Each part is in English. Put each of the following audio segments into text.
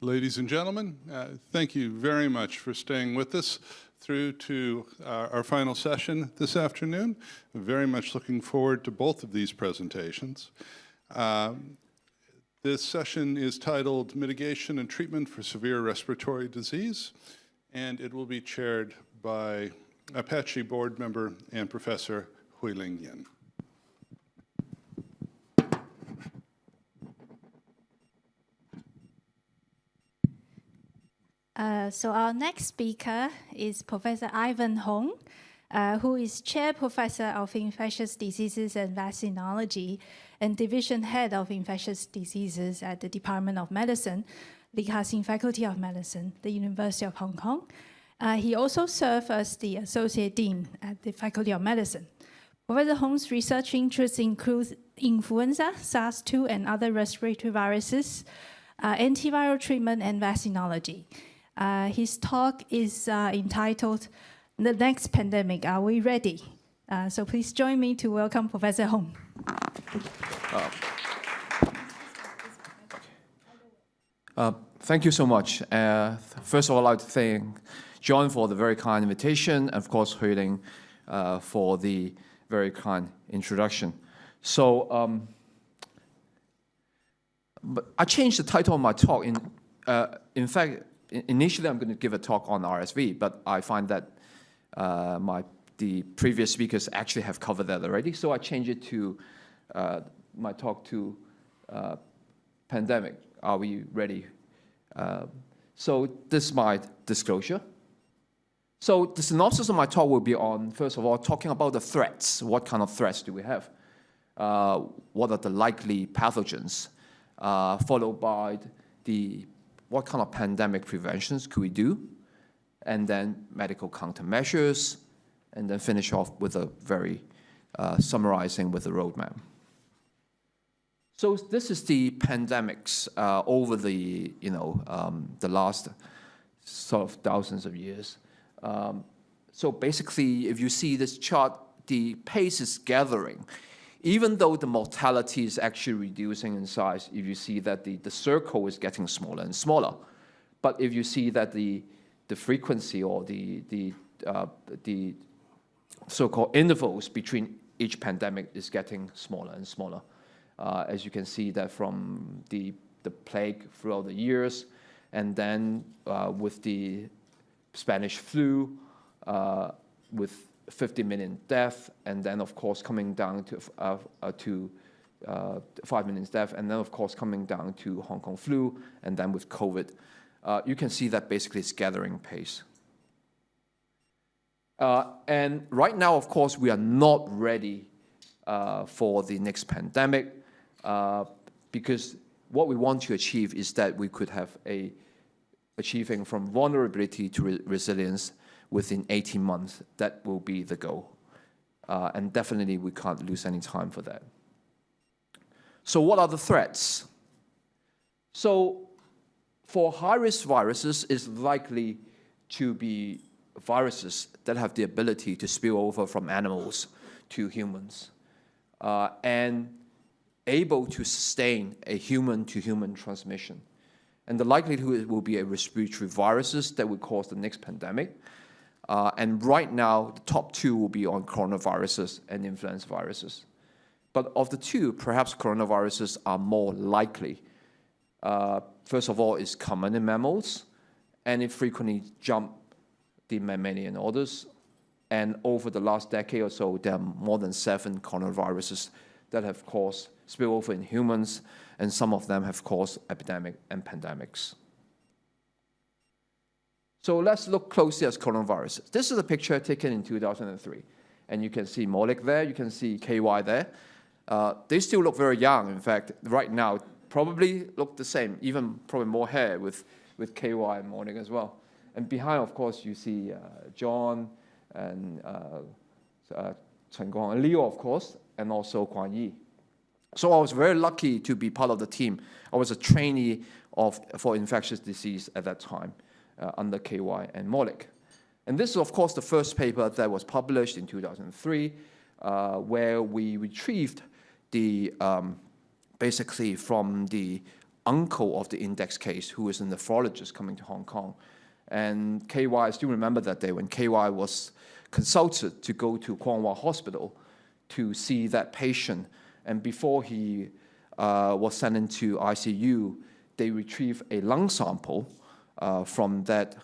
Ladies and gentlemen, thank you very much for staying with us through to our final session this afternoon. Very much looking forward to both of these presentations. This session is titled Mitigation and Treatment for Severe Respiratory Disease, and it will be chaired by APACI board member and Professor Hui-Ling Yin. So our next speaker is Professor Ivan Hong, who is Chair Professor of Infectious Diseases and Vaccinology and Division Head of Infectious Diseases at the Department of Medicine, Lee Ha-Sing Faculty of Medicine, the University of Hong Kong. He also served as the Associate Dean at the Faculty of Medicine. Professor Hong's research interests include influenza, SARS-2, and other respiratory viruses, antiviral treatment, and vaccinology. His talk is entitled, The Next Pandemic, Are We Ready? So please join me to welcome Professor Hong. Thank you so much. First of all, I'd like to thank John for the very kind invitation, and of course, Hui-Ling for the very kind introduction. So, but I changed the title of my talk. In fact, initially I'm going to give a talk on RSV, but I find that the previous speakers actually have covered that already. So I changed it to my talk to pandemic. Are we ready? So this is my disclosure. So the synopsis of my talk will be on, first of all, talking about the threats. What kind of threats do we have? What are the likely pathogens? Followed by what kind of pandemic preventions could we do? And then medical countermeasures, and then finish off with a very summarizing with a roadmap. So this is the pandemics over the the last sort of thousands of years. So basically, if you see this chart, the pace is gathering. Even though the mortality is actually reducing in size, if you see that the circle is getting smaller and smaller. But if you see that the frequency or the so-called intervals between each pandemic is getting smaller and smaller. As you can see that from the plague throughout the years, and then with the Spanish flu, with 50 million deaths, and then of course coming down to 5 million deaths, and then of course coming down to Hong Kong flu, and then with COVID. You can see that basically it's gathering pace. And right now, of course, we are not ready for the next pandemic because what we want to achieve is that we could have achieving from vulnerability to resilience within 18 months. That will be the goal. And definitely we can't lose any time for that. So what are the threats? So for high-risk viruses, it's likely to be viruses that have the ability to spill over from animals to humans and able to sustain a human-to-human transmission. And the likelihood will be a respiratory viruses that will cause the next pandemic. And right now, the top two will be on coronaviruses and influenza viruses. But of the two, perhaps coronaviruses are more likely. First of all, it's common in mammals, and it frequently jumps the mammalian orders. And over the last decade or so, there are more than 7 coronaviruses that have caused spillover in humans, and some of them have caused epidemic and pandemics. So let's look closely at coronaviruses. This is a picture taken in 2003. And you can see Molik there, you can see KY there. They still look very young. In fact, right now, probably look the same, even probably more hair with KY and Molik as well. And behind, of course, you see John and Chen Guang and Leo, of course, and also Guan Yi. So I was very lucky to be part of the team. I was a trainee for infectious disease at that time under KY and Molik. And this is, of course, the first paper that was published in 2003, where we retrieved the basically from the uncle of the index case, who is a nephrologist coming to Hong Kong. And KY, I still remember that day when KY was consulted to go to Kwong Wah Hospital to see that patient. And before he was sent into ICU, they retrieved a lung sample from that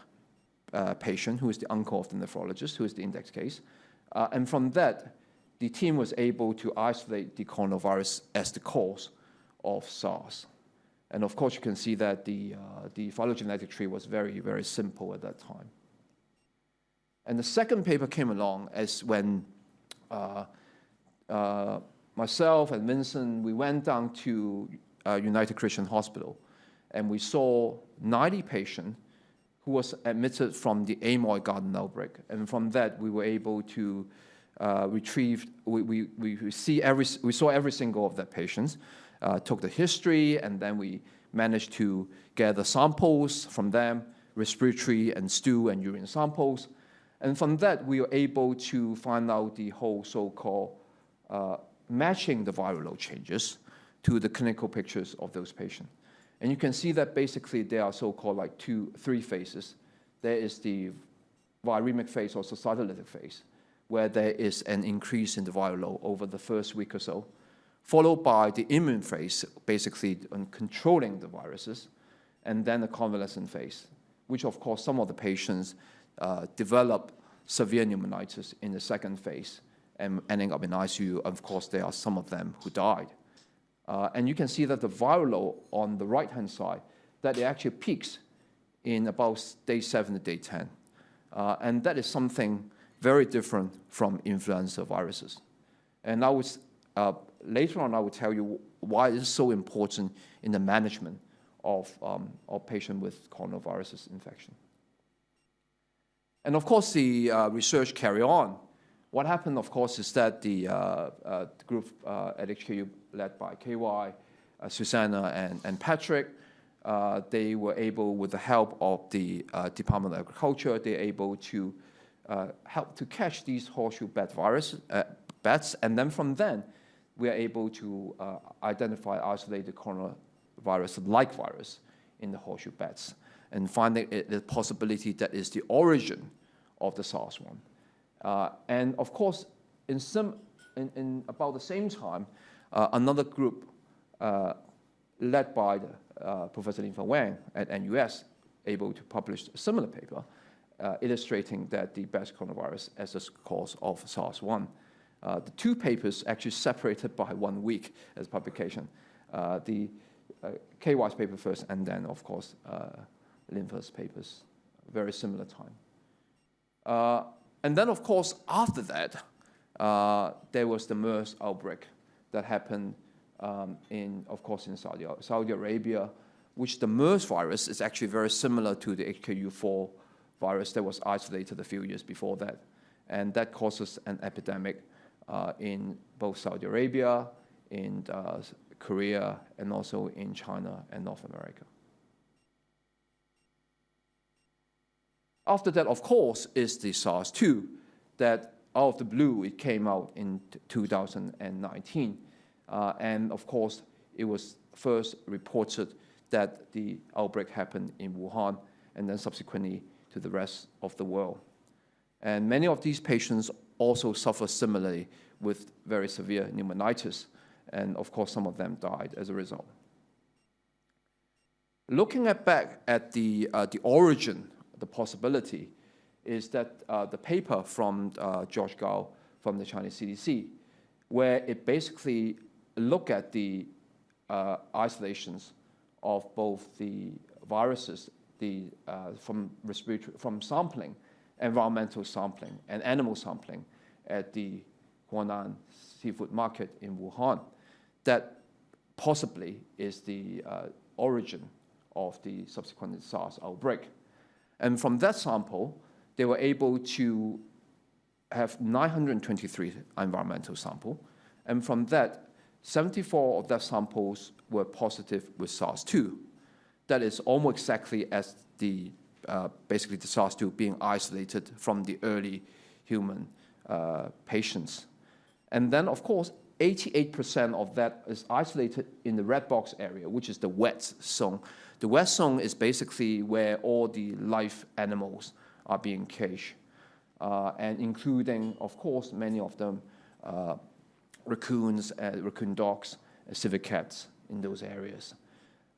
patient, who is the uncle of the nephrologist, who is the index case. And from that, the team was able to isolate the coronavirus as the cause of SARS. And of course, you can see that the phylogenetic tree was very, very simple at that time. And the second paper came along as when myself and Vincent, we went down to United Christian Hospital, and we saw 90 patients who was admitted from the Amoy Garden outbreak. And from that, we were able to retrieve, we saw every single of that patients, took the history, and then we managed to gather samples from them, respiratory and stool and urine samples. And from that, we were able to find out the whole so-called matching the viral load changes to the clinical pictures of those patients. And you can see that basically there are so-called like three phases. There is the viremic phase or cytolytic phase, where there is an increase in the viral load over the first week or so, followed by the immune phase, basically on controlling the viruses, and then the convalescent phase, which of course some of the patients develop severe pneumonitis in the second phase and ending up in ICU. Of course, there are some of them who died. And you can see that the viral load on the right-hand side, that it actually peaks in about day 7 to day 10. And that is something very different from influenza viruses. And I was, later on, I will tell you why it is so important in the management of patients with coronavirus infection. And of course, the research carry on. What happened, of course, is that the group at HKU led by KY, Susanna, and Patrick, they were able, with the help of the Department of Agriculture, they're able to help to catch these horseshoe bats, and then from then, we are able to identify, isolate the coronavirus-like virus in the horseshoe bats, and finding the possibility that is the origin of the SARS one. And of course, in about the same time, another group led by Professor Lin Wang at NUS, able to publish a similar paper illustrating that the bat coronavirus as a cause of SARS-1. The two papers actually separated by 1 week as publication. The KY's paper first, and then, of course, Lin's papers, very similar time. And then, of course, after that, there was the MERS outbreak that happened in Saudi Arabia, which the MERS virus is actually very similar to the HKU4 virus that was isolated a few years before that. And that causes an epidemic in both Saudi Arabia, in Korea, and also in China and North America. After that, of course, is the SARS-2 that out of the blue, it came out in 2019. And of course, it was first reported that the outbreak happened in Wuhan and then subsequently to the rest of the world. And many of these patients also suffer similarly with very severe pneumonitis. And of course, some of them died as a result. Looking back at the origin, the possibility is that the paper from George Gao from the Chinese CDC, where it basically looked at the isolations of both the viruses, from sampling, environmental sampling, and animal sampling at the Huanan seafood market in Wuhan, that possibly is the origin of the subsequent SARS outbreak. And from that sample, they were able to have 923 environmental samples. And from that, 74 of that samples were positive with SARS-2. That is almost exactly as the basically the SARS-2 being isolated from the early human patients. And then, of course, 88% of that is isolated in the red box area, which is the wet zone. The wet zone is basically where all the live animals are being caged, and including, of course, many of them raccoons, raccoon dogs, civet cats in those areas.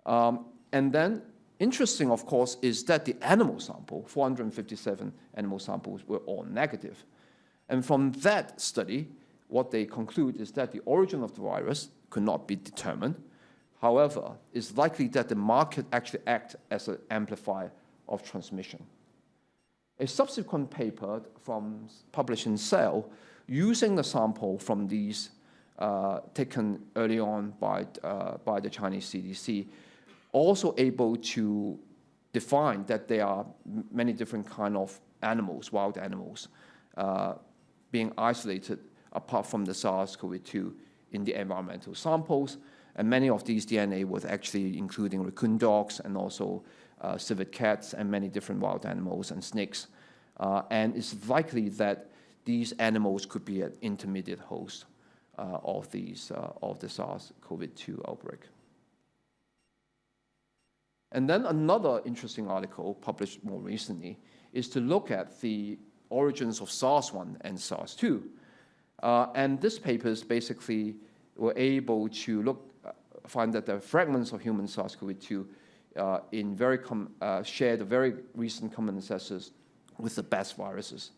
And then, interesting, of course, is that the animal sample, 457 animal samples, were all negative. And from that study, what they conclude is that the origin of the virus could not be determined. However, it's likely that the market actually acts as an amplifier of transmission. A subsequent paper published in Cell, using the sample from these taken early on by the Chinese CDC, also able to define that there are many different kind of animals, wild animals, being isolated apart from the SARS-CoV-2 in the environmental samples. And many of these DNA was actually including raccoon dogs and also civet cats and many different wild animals and snakes. And it's likely that these animals could be an intermediate host of the SARS-CoV-2 outbreak. And then another interesting article published more recently is to look at the origins of SARS-1 and SARS-2. And this papers basically were able to find that the fragments of human SARS-CoV-2 shared a very recent common ancestors with the best viruses.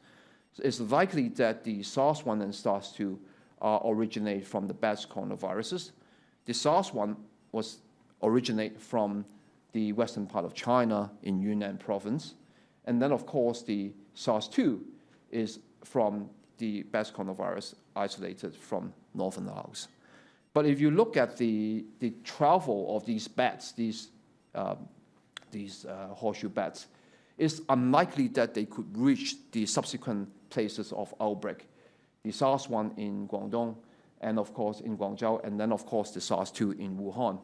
So it's likely that the SARS-1 and SARS-2 originate from the best coronaviruses. The SARS-1 was originate from the western part of China in Yunnan province. And then, of course, the SARS-2 is from the best coronavirus isolated from northern Laos. But if you look at the travel of these bats, these horseshoe bats, it's unlikely that they could reach the subsequent places of outbreak. The SARS-1 in Guangdong, and of course in Guangzhou, and then of course the SARS-2 in Wuhan.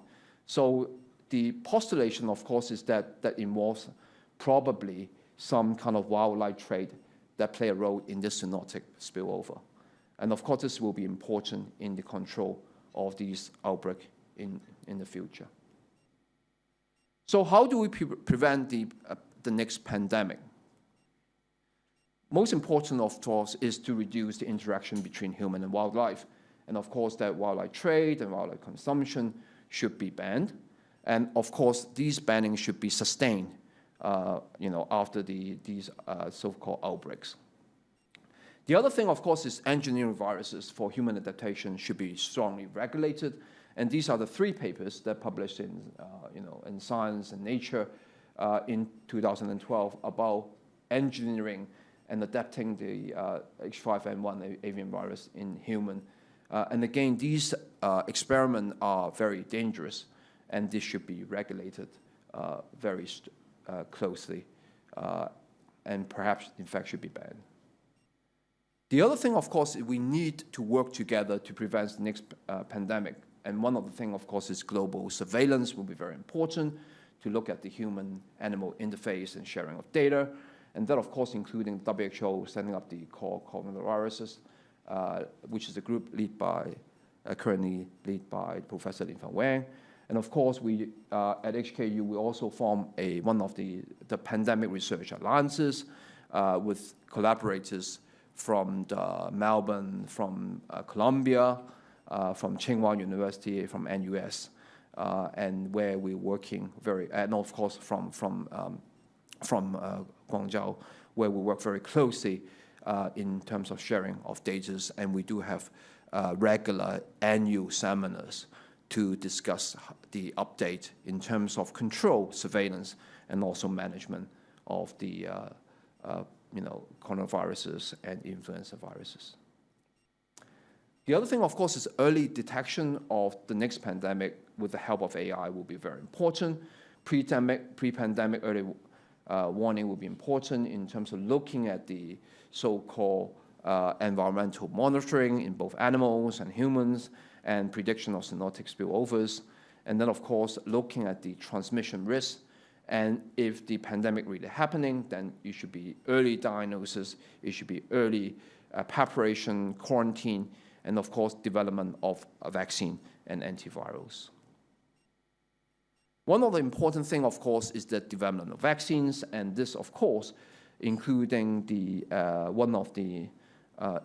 So the postulation, of course, is that involves probably some kind of wildlife trade that play a role in this zoonotic spillover. And of course, this will be important in the control of these outbreaks in the future. So how do we prevent the next pandemic? Most important, of course, is to reduce the interaction between human and wildlife. And of course, that wildlife trade and wildlife consumption should be banned. And of course, these bannings should be sustained after these so-called outbreaks. The other thing, of course, is engineering viruses for human adaptation should be strongly regulated. And these are the three papers that published in Science and Nature in 2012 about engineering and adapting the H5N1 avian virus in human. And again, these experiments are very dangerous, and this should be regulated very closely, and perhaps, in fact, should be banned. The other thing, of course, is we need to work together to prevent the next pandemic. And one of the things, of course, is global surveillance will be very important to look at the human-animal interface and sharing of data. And that, of course, including WHO setting up the core coronaviruses, which is a group currently led by Professor Lin-Feng Wang. And of course, we at HKU, we also form one of the pandemic research alliances with collaborators from Melbourne, from Columbia, from Tsinghua University, from NUS, and where we're working and of course from Guangzhou, where we work very closely in terms of sharing of data, and we do have regular annual seminars to discuss the update in terms of control, surveillance, and also management of the coronaviruses and influenza viruses. The other thing, of course, is early detection of the next pandemic with the help of AI will be very important. Pre-pandemic early warning will be important in terms of looking at the so-called environmental monitoring in both animals and humans, and prediction of zoonotic spillovers. And then, of course, looking at the transmission risk. And if the pandemic really happening, then it should be early diagnosis, it should be early preparation, quarantine, and of course, development of a vaccine and antivirals. One of the important things, of course, is the development of vaccines, and this, of course, including the one of the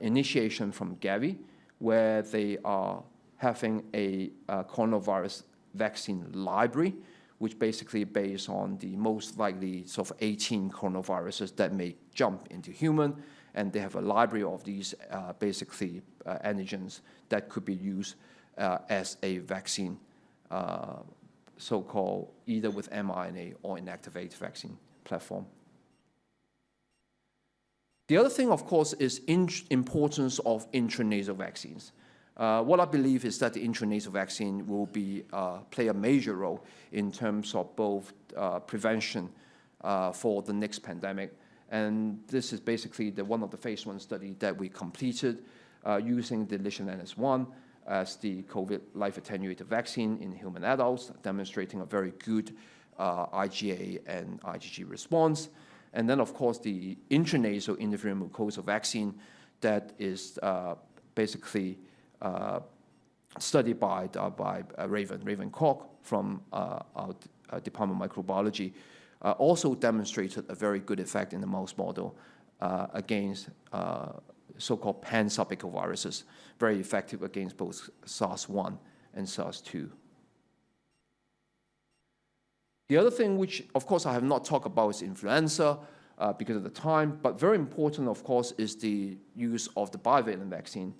initiation from Gavi, where they are having a coronavirus vaccine library, which basically based on the most likely sort of 18 coronaviruses that may jump into human, and they have a library of these basically antigens that could be used as a vaccine, so-called either with mRNA or inactivated vaccine platform. The other thing, of course, is importance of intranasal vaccines. What I believe is that the intranasal vaccine will play a major role in terms of both prevention for the next pandemic. And this is basically one of the phase 1 study that we completed using the Leishman-NS1 as the COVID life attenuated vaccine in human adults, demonstrating a very good IgA and IgG response. And then, of course, the intranasal interferon mucosal vaccine that is basically studied by Raven Koch from our Department of Microbiology, also demonstrated a very good effect in the mouse model against so-called pan-subacute viruses, very effective against both SARS-1 and SARS-2. The other thing which, of course, I have not talked about is influenza because of the time, but very important, of course, is the use of the bivalent vaccine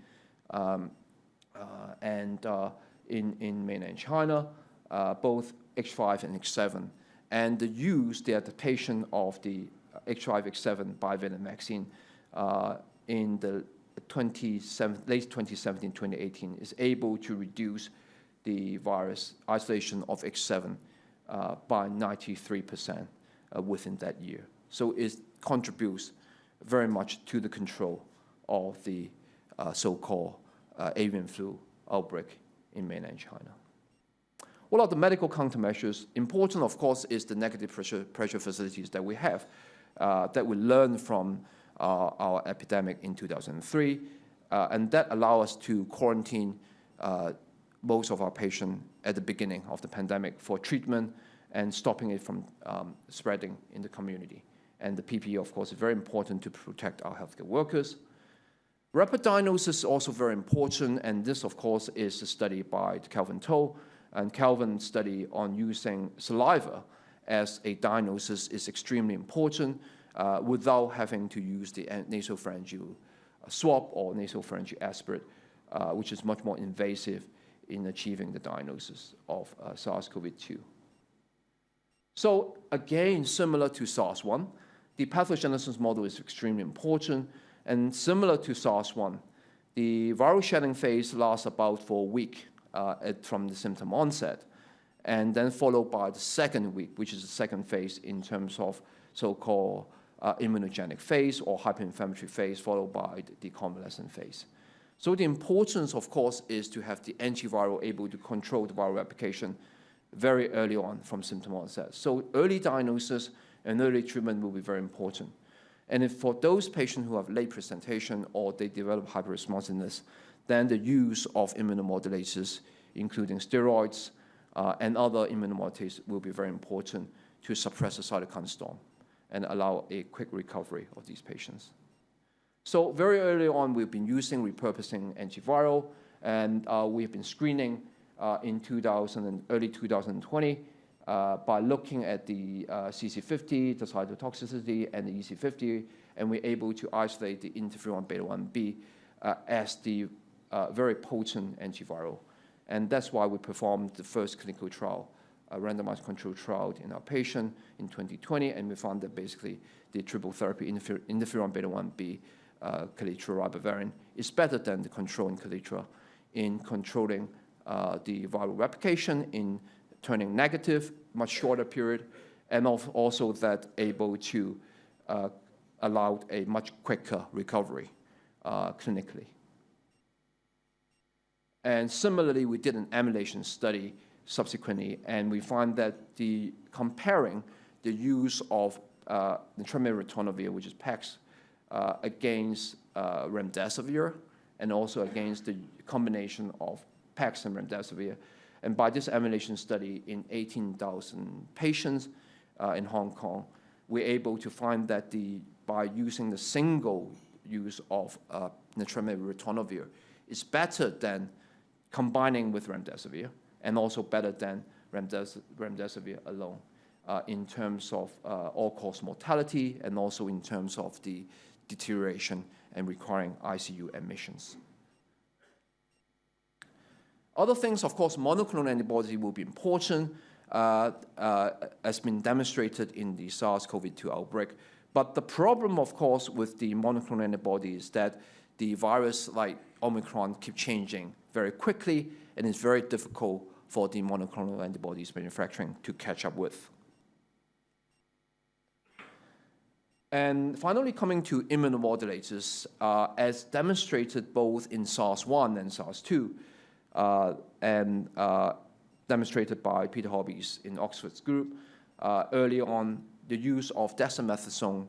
in mainland China, both H5 and H7, and the adaptation of the H5H7 bivalent vaccine in the late 2017, 2018 is able to reduce the virus isolation of H7 by 93% within that year. So it contributes very much to the control of the so-called avian flu outbreak in mainland China. What are the medical countermeasures? Important, of course, is the negative pressure facilities that we have that we learned from our epidemic in 2003, and that allow us to quarantine most of our patients at the beginning of the pandemic for treatment and stopping it from spreading in the community. And the PPE, of course, is very important to protect our healthcare workers. Rapid diagnosis is also very important, and this, of course, is a study by Kelvin To, and Kelvin's study on using saliva as a diagnosis is extremely important without having to use the nasopharyngeal swab or nasopharyngeal aspirate, which is much more invasive in achieving the diagnosis of SARS-CoV-2. So again, similar to SARS-1, the pathogenesis model is extremely important, and similar to SARS-1, the viral shedding phase lasts about for a week from the symptom onset, and then followed by the second week, which is the second phase in terms of so-called immunogenic phase or hyperinflammatory phase, followed by the convalescent phase. So the importance, of course, is to have the antiviral able to control the viral replication very early on from symptom onset. So early diagnosis and early treatment will be very important. And if for those patients who have late presentation or they develop hyperresponsiveness, then the use of immunomodulators, including steroids and other immunomodulators, will be very important to suppress the cytokine storm and allow a quick recovery of these patients. So very early on, we've been repurposing antiviral, and we've been screening in early 2020 by looking at the CC50, the cytotoxicity, and the EC50, and we're able to isolate the interferon beta-1b as the very potent antiviral. And that's why we performed the first clinical trial, a randomized controlled trial in our patient in 2020, and we found that basically the triple therapy interferon beta-1b Kaletra ribavirin is better than the control in Kaletra in controlling the viral replication, in turning negative, much shorter period, and also that able to allow a much quicker recovery clinically. And similarly, we did an emulation study subsequently, and we find that comparing the use of nitramyr ritonavir, which is PEX, against remdesivir and also against the combination of PAX and remdesivir. And by this emulation study in 18,000 patients in Hong Kong, we're able to find that by using the single use of nitramid ritonavir is better than combining with remdesivir, and also better than remdesivir alone in terms of all-cause mortality and also in terms of the deterioration and requiring ICU admissions. Other things, of course, monoclonal antibody will be important, as been demonstrated in the SARS-CoV-2 outbreak. But the problem, of course, with the monoclonal antibody is that the virus, like Omicron, keep changing very quickly, and it's very difficult for the monoclonal antibodies manufacturing to catch up with. And finally, coming to immunomodulators, as demonstrated both in SARS-1 and SARS-2, and demonstrated by Peter Hobbies in Oxford's group, early on, the use of dexamethasone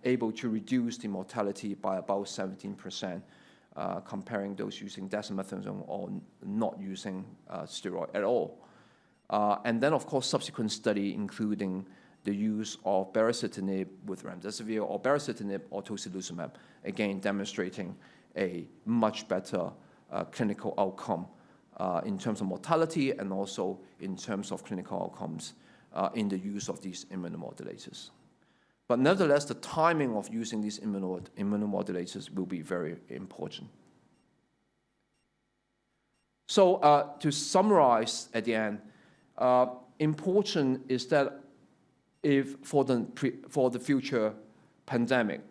able to reduce the mortality by about 17%, comparing those using dexamethasone or not using steroid at all. And then, of course, subsequent study including the use of baricitinib with remdesivir or baricitinib or tocilizumab, again demonstrating a much better clinical outcome in terms of mortality and also in terms of clinical outcomes in the use of these immunomodulators. But nevertheless, the timing of using these immunomodulators will be very important. So to summarize at the end, important is that if for the future pandemic,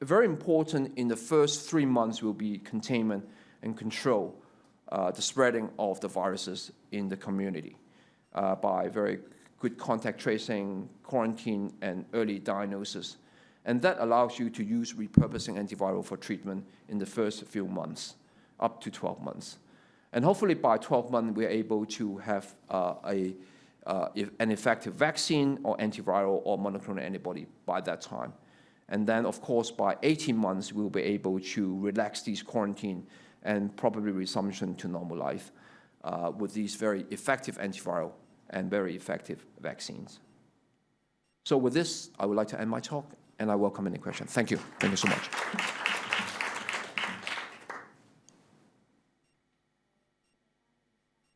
very important in the first 3 months will be containment and control the spreading of the viruses in the community by very good contact tracing, quarantine, and early diagnosis. And that allows you to use repurposing antiviral for treatment in the first few months, up to 12 months. And hopefully by 12 months, we're able to have an effective vaccine or antiviral or monoclonal antibody by that time. And then, of course, by 18 months, we'll be able to relax these quarantine and probably resumption to normal life with these very effective antiviral and very effective vaccines. So with this, I would like to end my talk, and I welcome any questions. Thank you. Thank you so much.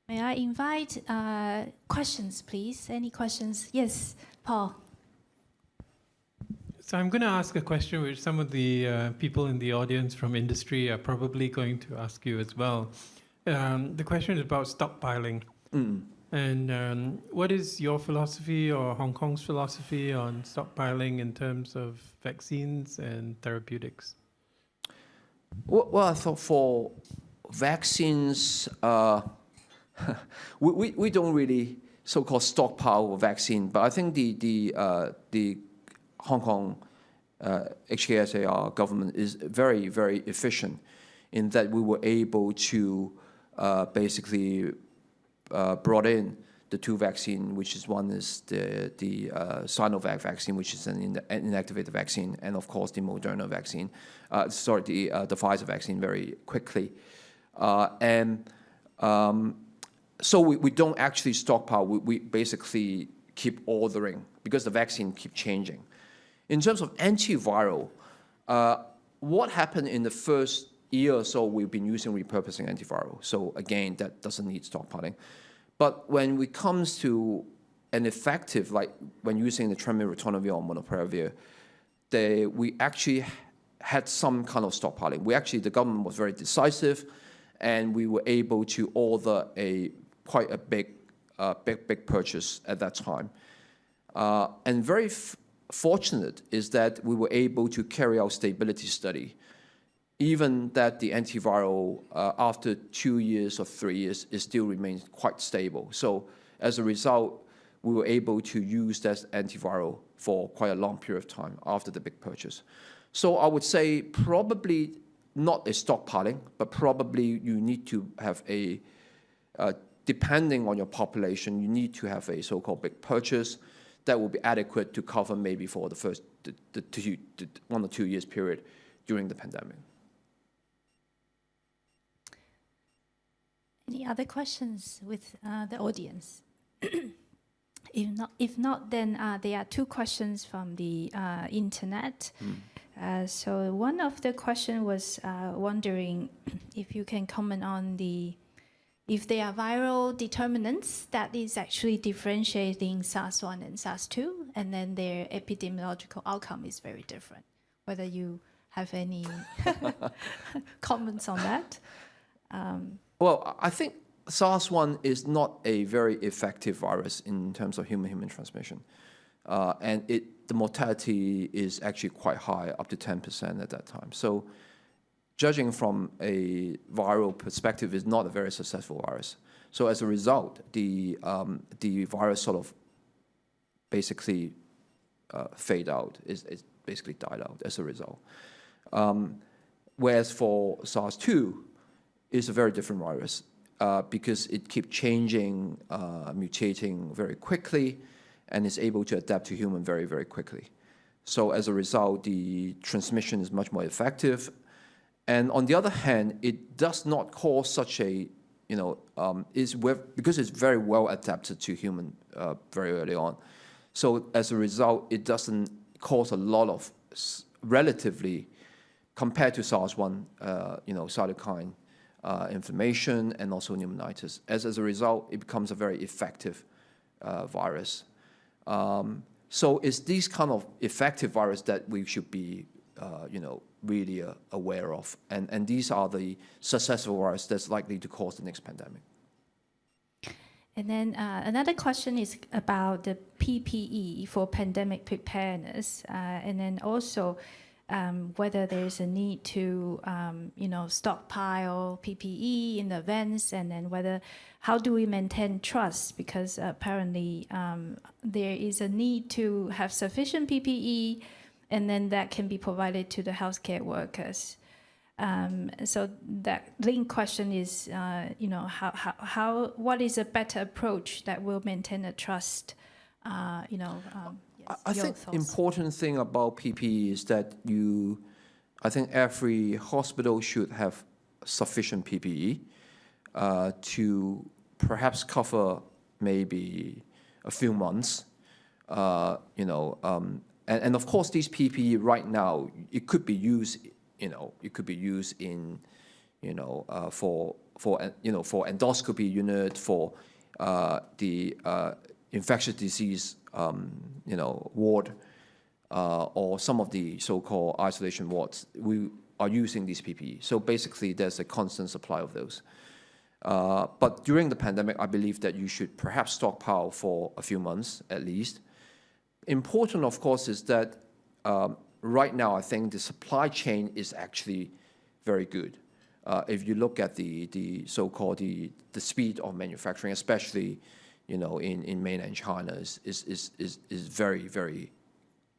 May I invite questions, please? Any questions? Yes, Paul. So I'm going to ask a question which some of the people in the audience from industry are probably going to ask you as well. The question is about stockpiling. And what is your philosophy or Hong Kong's philosophy on stockpiling in terms of vaccines and therapeutics? Well, I thought for vaccines, we don't really so-called stockpile vaccine, but I think the Hong Kong HKSAR government is very, very efficient in that we were able to basically brought in the two vaccine, which is one is the Sinovac vaccine, which is an inactivated vaccine, and of course the Moderna vaccine, the Pfizer vaccine very quickly. So we don't actually stockpile, we basically keep ordering because the vaccine keep changing. In terms of antiviral, what happened in the first year or so, we've been using repurposing antiviral. So again, that doesn't need stockpiling. But when it comes to an effective, like when using the nitramid ritonavir or molnupiravir, we actually had some kind of stockpiling. The government was very decisive, and we were able to order quite a big purchase at that time. And very fortunate is that we were able to carry out stability study, even that the antiviral after 2 years or 3 years it still remains quite stable. So as a result, we were able to use that antiviral for quite a long period of time after the big purchase. So I would say probably not a stockpiling, but probably you need to have depending on your population, you need to have a so-called big purchase that will be adequate to cover maybe for the first 1 or 2 years period during the pandemic. Any other questions with the audience? If not, then there are two questions from the internet. So one of the question was wondering if you can comment on if there are viral determinants that is actually differentiating SARS-1 and SARS-2, and then their epidemiological outcome is very different. Whether you have any comments on that? Well, I think SARS-1 is not a very effective virus in terms of human-human transmission. And the mortality is actually quite high, up to 10% at that time. So judging from a viral perspective, is not a very successful virus. So as a result, the virus sort of basically fade out, is basically died out as a result. Whereas for SARS-2, it's a very different virus because it keeps changing, mutating very quickly, and is able to adapt to human very, very quickly. So as a result, the transmission is much more effective. And on the other hand, it does not cause such a, because it's very well adapted to human very early on. So as a result, it doesn't cause a lot of relatively, compared to SARS-1, cytokine inflammation and also pneumonitis. As a result, it becomes a very effective virus. So it's these kind of effective virus that we should be, really aware of. And these are the successful virus that's likely to cause the next pandemic. And then another question is about the PPE for pandemic preparedness, and then also whether there's a need to, stockpile PPE in advance, and then how do we maintain trust? Because apparently there is a need to have sufficient PPE, and then that can be provided to the healthcare workers. So that link question is, what is a better approach that will maintain a trust? I think important thing about PPE is that I think every hospital should have sufficient PPE to perhaps cover maybe a few months, and of course these PPE right now, it could be used, in, for endoscopy unit, for the infectious disease, ward, or some of the so-called isolation wards. We are using these PPE. So basically, there's a constant supply of those. But during the pandemic, I believe that you should perhaps stockpile for a few months at least. Important, of course, is that right now, I think the supply chain is actually very good. If you look at the so-called the speed of manufacturing, especially in mainland China, is very, very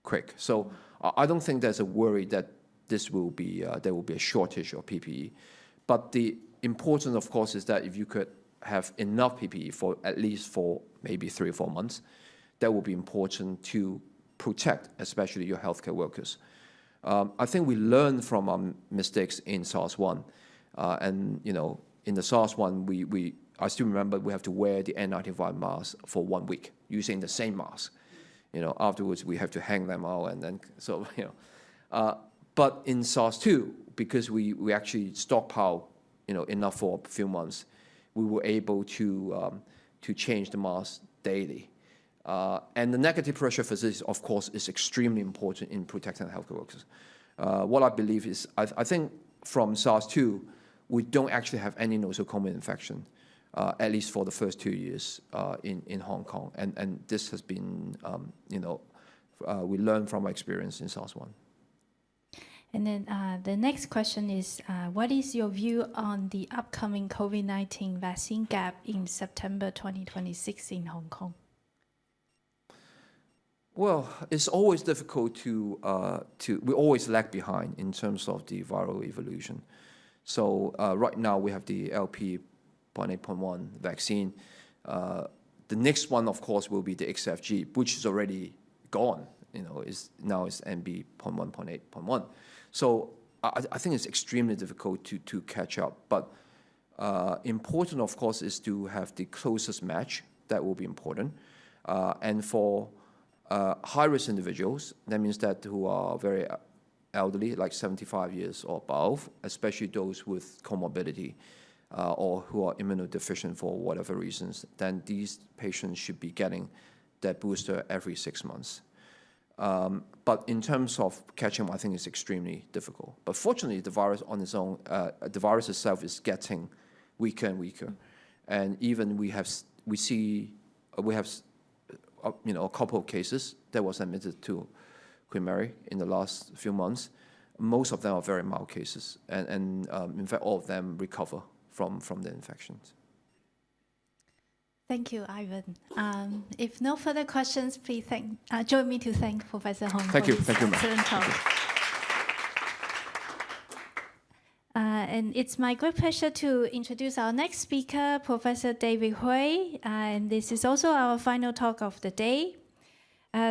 quick. So I don't think there's a worry that there will be a shortage of PPE. But the important, of course, is that if you could have enough PPE for at least for maybe 3 or 4 months, that will be important to protect, especially your healthcare workers. I think we learned from our mistakes in SARS-1, and in the SARS-1, I still remember we have to wear the N95 mask for 1 week using the same mask. Afterwards we have to hang them out, and then but in SARS-2, because we actually stockpile enough for a few months, we were able to change the mask daily. And the negative pressure facilities, of course, is extremely important in protecting the healthcare workers. What I believe is, I think from SARS-2, we don't actually have any nosocomial infection, at least for the first 2 years in Hong Kong. And this has been, we learned from our experience in SARS-1. And then the next question is, what is your view on the upcoming COVID-19 vaccine gap in September 2026 in Hong Kong? Well, it's always difficult we always lag behind in terms of the viral evolution. So right now we have the LP.8.1 vaccine. The next one, of course, will be the XFG, which is already gone. Now it's MB.1.8.1. So I think it's extremely difficult to catch up. But Important, of course, is to have the closest match. That will be important. And for high-risk individuals, that means that who are very elderly, like 75 years or above, especially those with comorbidity or who are immunodeficient for whatever reasons, then these patients should be getting that booster every 6 months. But in terms of catching them, I think it's extremely difficult. But fortunately, the virus on its own, the virus itself is getting weaker and weaker. And even we have a couple of cases that was admitted to Queen Mary in the last few months. Most of them are very mild cases, and in fact, all of them recover from the infections. Thank you, Ivan. If no further questions, please join me to thank Professor Hong for his excellent talk. And it's my great pleasure to introduce our next speaker, Professor David Hui, and this is also our final talk of the day.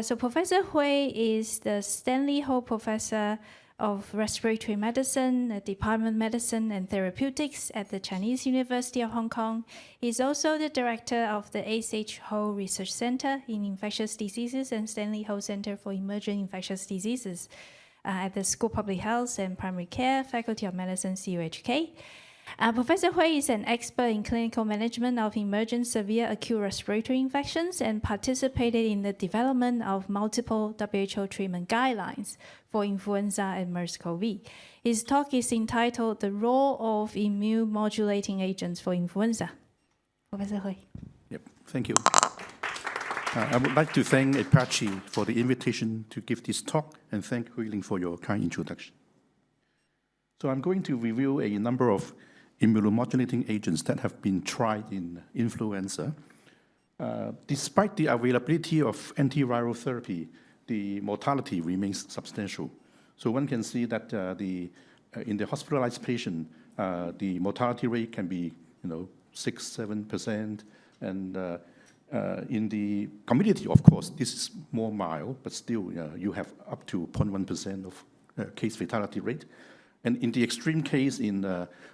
So Professor Hui is the Stanley Ho Professor of Respiratory Medicine, Department of Medicine and Therapeutics at the Chinese University of Hong Kong. He's also the director of the H. Ho Research Center in Infectious Diseases and Stanley Ho Center for Emerging Infectious Diseases at the School of Public Health and Primary Care, Faculty of Medicine, CUHK. Professor Hui is an expert in clinical management of emergent severe acute respiratory infections and participated in the development of multiple WHO treatment guidelines for influenza and MERS-CoV. His talk is entitled The Role of Immune-Modulating Agents for Influenza. Professor Hui. Yep, thank you. I would like to thank APACI for the invitation to give this talk and thank Hui-Ling for your kind introduction. So I'm going to review a number of immunomodulating agents that have been tried in influenza. Despite the availability of antiviral therapy, the mortality remains substantial. So one can see that in the hospitalized patient, the mortality rate can be 6-7%, and in the community, of course, this is more mild, but still you have up to 0.1% of case fatality rate. And in the extreme case in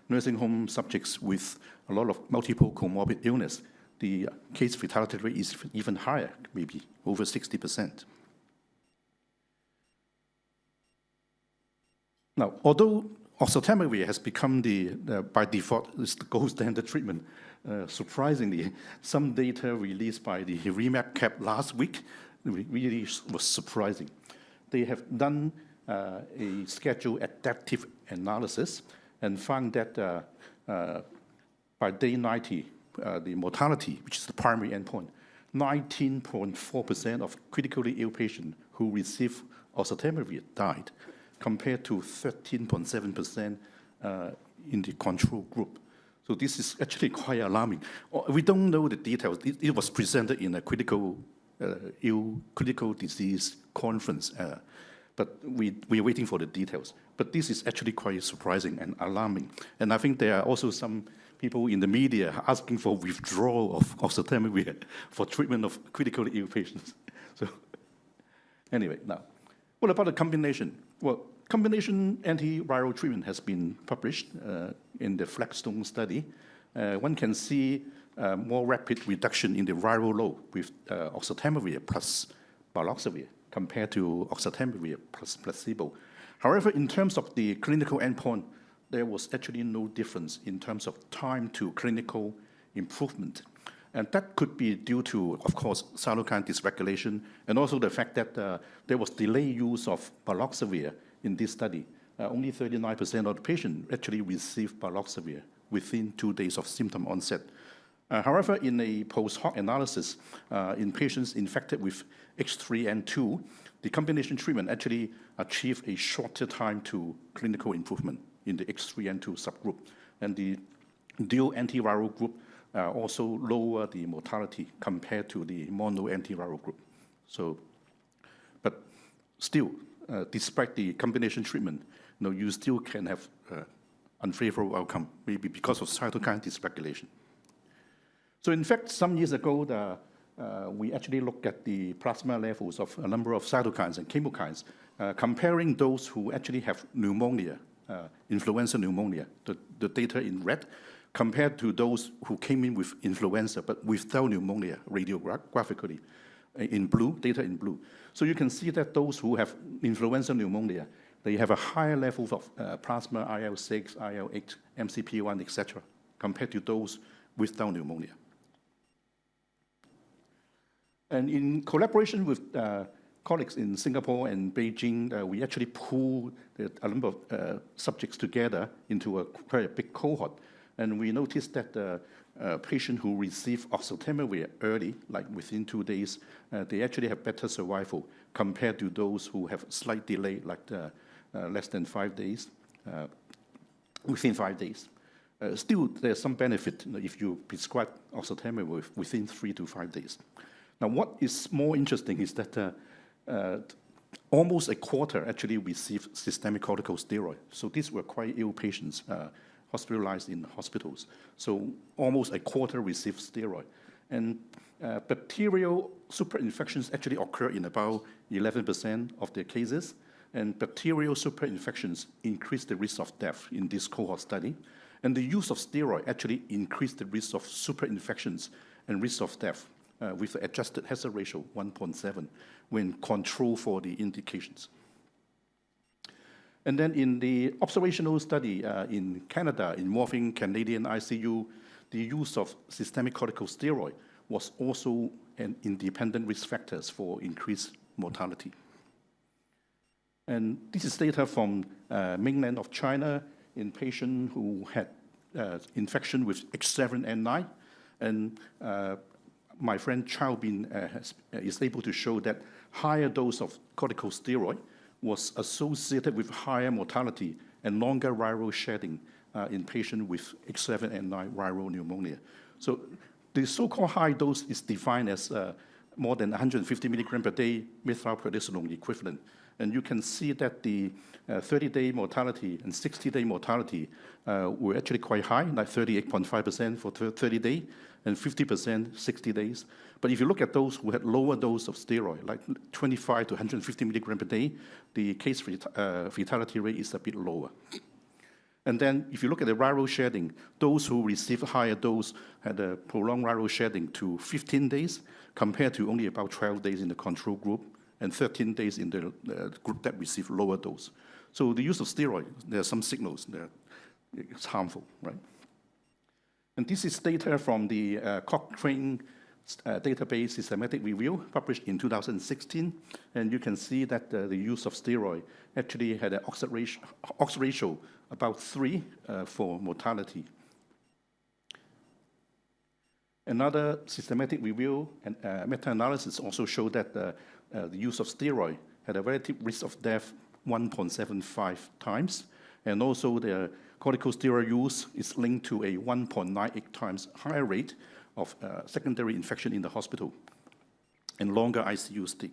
nursing home subjects with a lot of multiple comorbid illness, the case fatality rate is even higher, maybe over 60%. Now, although oseltamivir has become by default, the gold standard treatment, surprisingly, some data released by the REMAP-CAP last week really was surprising. They have done a schedule adaptive analysis and found that by day 90, the mortality, which is the primary endpoint, 19.4% of critically ill patients who received oseltamivir died, compared to 13.7% in the control group. So this is actually quite alarming. We don't know the details. It was presented in a critical disease conference, but we're waiting for the details. But this is actually quite surprising and alarming. And I think there are also some people in the media asking for withdrawal of oseltamivir for treatment of critically ill patients. So anyway, now, what about the combination? Well, combination antiviral treatment has been published in the Flagstone study. One can see more rapid reduction in the viral load with oseltamivir plus baloxavir compared to oseltamivir plus placebo. However, in terms of the clinical endpoint, there was actually no difference in terms of time to clinical improvement. And that could be due to, of course, cytokine dysregulation, and also the fact that there was delayed use of baloxavir in this study. Only 39% of the patients actually received baloxavir within 2 days of symptom onset. However, in a post-hoc analysis, in patients infected with H3N2, the combination treatment actually achieved a shorter time to clinical improvement in the H3N2 subgroup. And the dual antiviral group also lower the mortality compared to the mono antiviral group. So, but still, despite the combination treatment, you still can have unfavorable outcome, maybe because of cytokine dysregulation. So in fact, some years ago, we actually looked at the plasma levels of a number of cytokines and chemokines, comparing those who actually have pneumonia, influenza pneumonia, the data in red, compared to those who came in with influenza but without pneumonia radiographically in blue, data in blue. So you can see that those who have influenza pneumonia, they have a higher level of plasma IL-6, IL-8, MCP-1, etc., compared to those without pneumonia. And in collaboration with colleagues in Singapore and Beijing, we actually pooled a number of subjects together into quite a big cohort. And we noticed that the patient who received oseltamivir early, like within 2 days, they actually have better survival compared to those who have slight delay, like less than 5 days, within 5 days. Still, there's some benefit if you prescribe oseltamivir within 3 to 5 days. Now, what is more interesting is that almost a quarter actually received systemic corticosteroid. So these were quite ill patients hospitalized in hospitals. So almost a quarter received steroid. And bacterial superinfections actually occur in about 11% of their cases. And bacterial superinfections increase the risk of death in this cohort study. And the use of steroid actually increased the risk of superinfections and risk of death with the adjusted hazard ratio 1.7 when controlled for the indications. And then in the observational study in Canada involving Canadian ICU, the use of systemic corticosteroid was also an independent risk factor for increased mortality. And this is data from mainland of China in patients who had infection with H7N9. And my friend Chao Bin is able to show that higher dose of corticosteroid was associated with higher mortality and longer viral shedding in patients with H7N9 viral pneumonia. So the so-called high dose is defined as more than 150 milligram per day methylprednisolone equivalent. And you can see that the 30-day mortality and 60-day mortality were actually quite high, like 38.5% for 30-day and 50% 60 days. But if you look at those who had lower dose of steroid, like 25 to 150 milligram per day, the case fatality rate is a bit lower. And then if you look at the viral shedding, those who received higher dose had a prolonged viral shedding to 15 days compared to only about 12 days in the control group and 13 days in the group that received lower dose. So the use of steroid, there are some signals that it's harmful, right? And this is data from the Cochrane database systematic review published in 2016. And you can see that the use of steroid actually had an odds ratio about 3 for mortality. Another systematic review and meta-analysis also showed that the use of steroid had a relative risk of death 1.75 times. And also the corticosteroid use is linked to a 1.98 times higher rate of secondary infection in the hospital and longer ICU stay.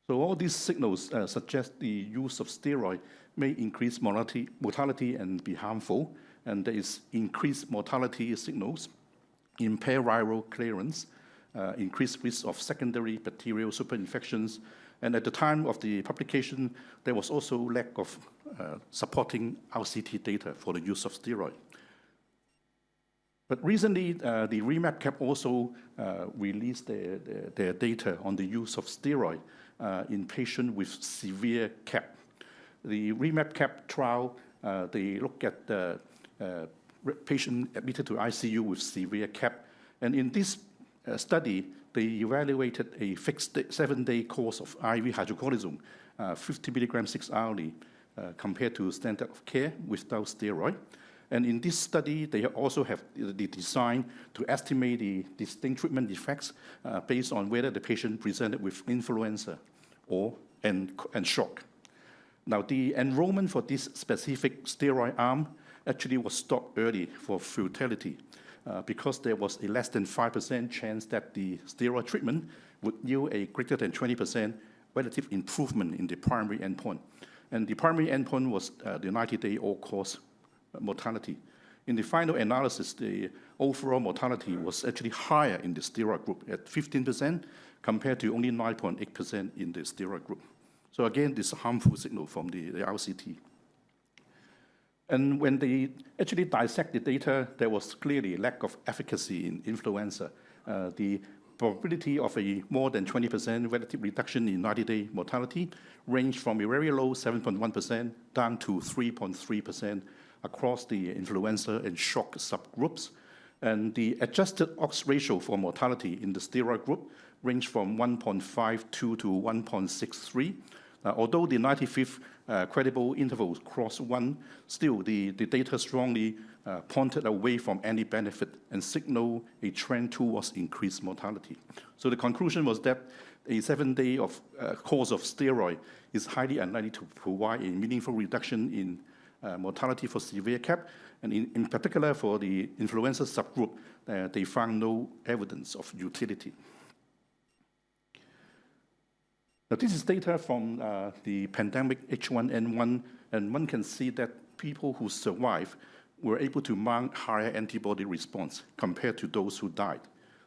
So all these signals suggest the use of steroid may increase mortality and be harmful. And there is increased mortality signals, impaired viral clearance, increased risk of secondary bacterial superinfections. And at the time of the publication, there was also lack of supporting RCT data for the use of steroid. But recently, the REMAP-CAP also released their data on the use of steroid in patients with severe CAP. The REMAP-CAP trial, they look at the patient admitted to ICU with severe CAP. And in this study, they evaluated a fixed 7-day course of IV hydrocortisone, 50 milligrams 6 hourly, compared to standard of care without steroid. And in this study, they also have the design to estimate the distinct treatment effects based on whether the patient presented with influenza and shock. Now, the enrollment for this specific steroid arm actually was stopped early for futility because there was a less than 5% chance that the steroid treatment would yield a greater than 20% relative improvement in the primary endpoint. And the primary endpoint was the 90-day all-cause mortality. In the final analysis, the overall mortality was actually higher in the steroid group at 15% compared to only 9.8% in the steroid group. So again, this harmful signal from the RCT. And when they actually dissect the data, there was clearly lack of efficacy in influenza. The probability of a more than 20% relative reduction in 90-day mortality ranged from a very low 7.1% down to 3.3% across the influenza and shock subgroups. And the adjusted odds ratio for mortality in the steroid group ranged from 1.52 to 1.63. Although the 95th credible interval crossed 1, still the data strongly pointed away from any benefit and signaled a trend towards increased mortality. So the conclusion was that a 7-day course of steroid is highly unlikely to provide a meaningful reduction in mortality for severe CAP, and in particular for the influenza subgroup, they found no evidence of utility. Now, this is data from the pandemic H1N1, and one can see that people who survived were able to mount higher antibody response compared to those who died.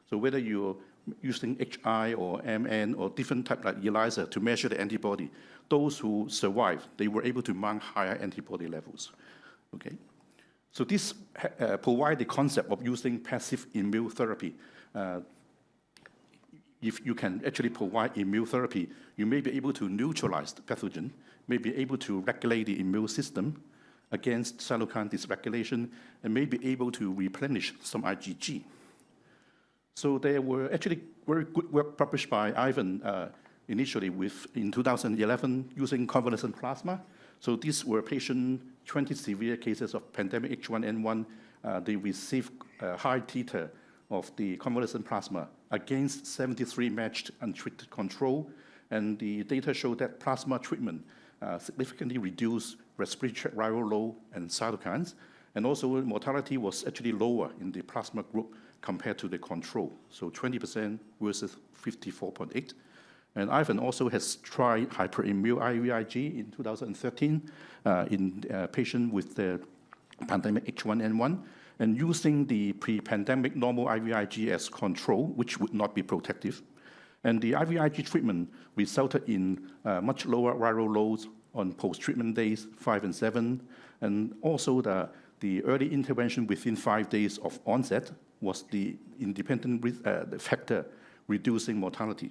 So whether you're using HI or MN or different type like ELISA to measure the antibody, those who survived, they were able to mount higher antibody levels. Okay, so this provides the concept of using passive immunotherapy. If you can actually provide immunotherapy, you may be able to neutralize the pathogen, may be able to regulate the immune system against cytokine dysregulation, and may be able to replenish some IgG. So there were actually very good work published by Ivan initially in 2011 using convalescent plasma. So these were 20 severe cases of pandemic H1N1. They received high titer of the convalescent plasma against 73 matched untreated control. And the data showed that plasma treatment significantly reduced respiratory viral load and cytokines. And also mortality was actually lower in the plasma group compared to the control. So 20% versus 54.8. And Ivan also has tried hyperimmune IVIG in 2013 in a patient with the pandemic H1N1, and using the pre-pandemic normal IVIG as control, which would not be protective. And the IVIG treatment resulted in much lower viral loads on post-treatment days 5 and 7, and also the early intervention within 5 days of onset was the independent factor reducing mortality.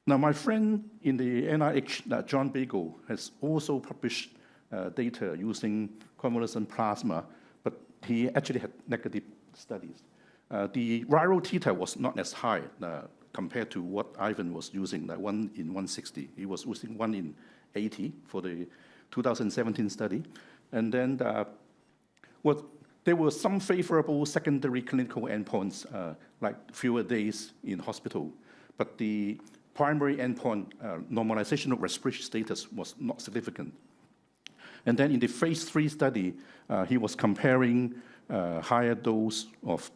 Now, my friend in the NIH, John Bagel, has also published data using convalescent plasma, but he actually had negative studies. The viral titer was not as high compared to what Ivan was using, the 1 in 160. He was using 1 in 80 for the 2017 study. And then there were some favorable secondary clinical endpoints, like fewer days in hospital, but the primary endpoint, normalization of respiratory status, was not significant. And then in the phase 3 study, he was comparing higher dose of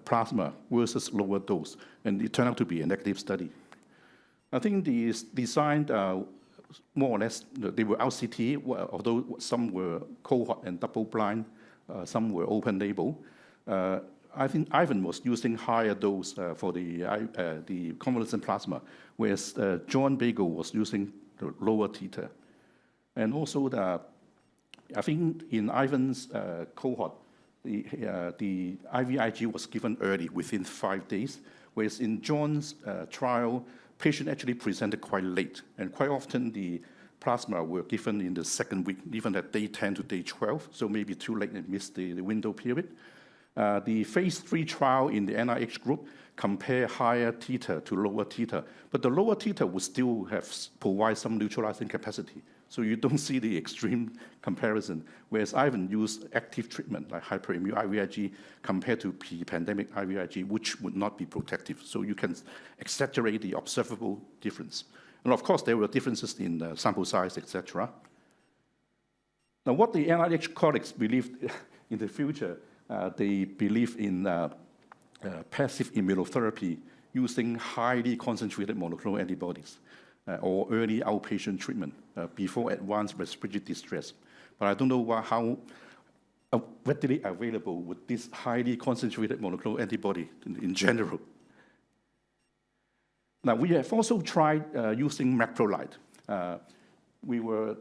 plasma versus lower dose, and it turned out to be a negative study. I think the design, more or less, they were RCT, although some were cohort and double-blind, some were open label. I think Ivan was using higher dose for the convalescent plasma, whereas John Bagel was using the lower titer. And also, I think in Ivan's cohort, the IVIG was given early, within 5 days, whereas in John's trial, patient actually presented quite late, and quite often the plasma were given in the second week, even at day 10 to day 12, so maybe too late and missed the window period. The phase 3 trial in the NIH group compare higher titer to lower titer, but the lower titer would still provide some neutralizing capacity. So you don't see the extreme comparison, whereas Ivan used active treatment like hyperimmune IVIG compared to pre-pandemic IVIG, which would not be protective. So you can exaggerate the observable difference. And of course, there were differences in sample size, etc. Now, what the NIH colleagues believed in the future, they believe in passive immunotherapy using highly concentrated monoclonal antibodies or early outpatient treatment before advanced respiratory distress. But I don't know how readily available would this highly concentrated monoclonal antibody in general. Now, we have also tried using macrolide. We were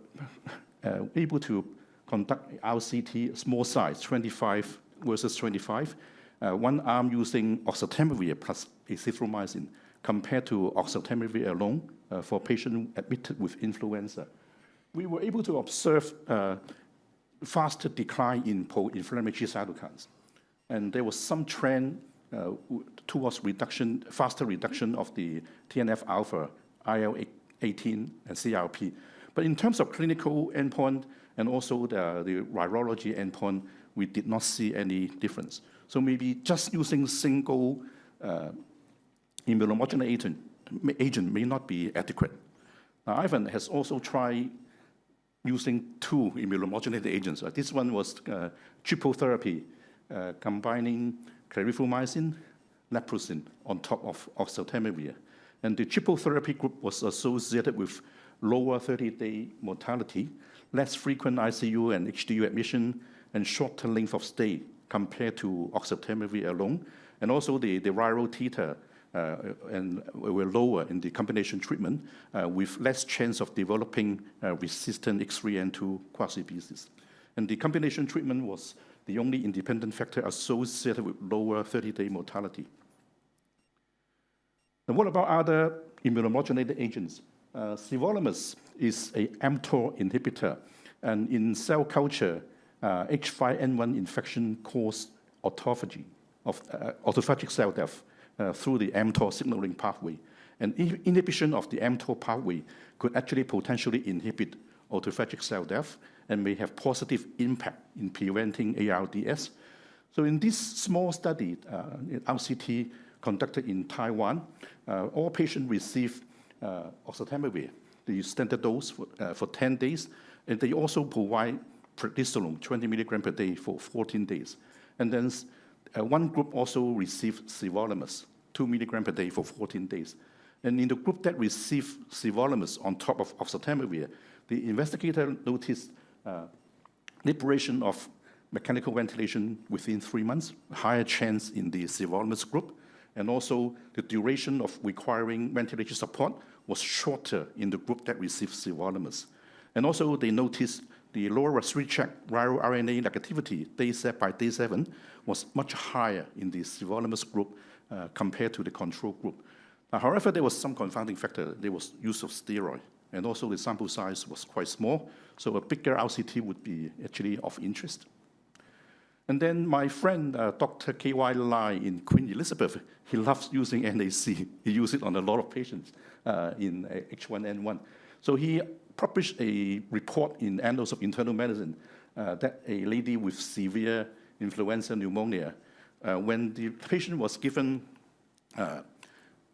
able to conduct RCT, small size, 25 versus 25. One arm using oseltamivir plus azithromycin compared to oseltamivir alone for patients admitted with influenza. We were able to observe faster decline in pro-inflammatory cytokines. And there was some trend towards reduction, faster reduction of the TNF-alpha, IL-18, and CRP. But in terms of clinical endpoint and also the virology endpoint, we did not see any difference. So maybe just using single immunomodulating agent may not be adequate. Now, Ivan has also tried using 2 immunomodulating agents. This one was triple therapy, combining clarithromycin, leprosy on top of oseltamivir. And the triple therapy group was associated with lower 30-day mortality, less frequent ICU and HDU admission, and shorter length of stay compared to oseltamivir alone. And also the viral titer and were lower in the combination treatment with less chance of developing resistant X3N2 quasi-species. And the combination treatment was the only independent factor associated with lower 30-day mortality. Now, what about other immunomodulating agents? Sirolimus is a mTOR inhibitor, and in cell culture, H5N1 infection caused autophagy of autophagic cell death through the mTOR signaling pathway. And inhibition of the mTOR pathway could actually potentially inhibit autophagic cell death and may have positive impact in preventing ARDS. So in this small study, RCT conducted in Taiwan, all patients received oseltamivir, the standard dose for 10 days, and they also provide prednisolone, 20 milligram per day for 14 days. And then one group also received sirolimus, 2 milligram per day for 14 days. And in the group that received sirolimus on top of oseltamivir, the investigator noticed liberation of mechanical ventilation within 3 months, higher chance in the sirolimus group, and also the duration of requiring ventilation support was shorter in the group that received sirolimus. And also they noticed the lower respiratory tract viral RNA negativity by day 7 was much higher in the sirolimus group compared to the control group. Now, however, there was some confounding factor. There was use of steroid, and also the sample size was quite small, so a bigger RCT would be actually of interest. And then my friend, Dr. K.Y. Lai in Queen Elizabeth, he loves using NAC. He used it on a lot of patients in H1N1. So he published a report in Annals of Internal Medicine that a lady with severe influenza pneumonia, when the patient was given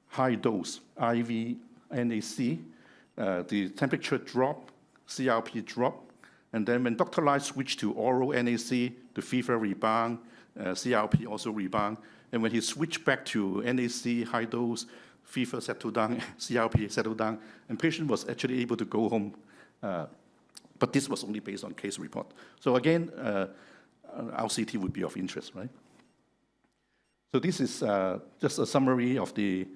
high dose IV NAC, the temperature dropped, CRP dropped, and then when Dr. Lai switched to oral NAC, the fever rebound, CRP also rebound, and when he switched back to NAC high dose, fever settled down, CRP settled down, and patient was actually able to go home. But this was only based on case report. So again, RCT would be of interest, right? So this is just a summary of the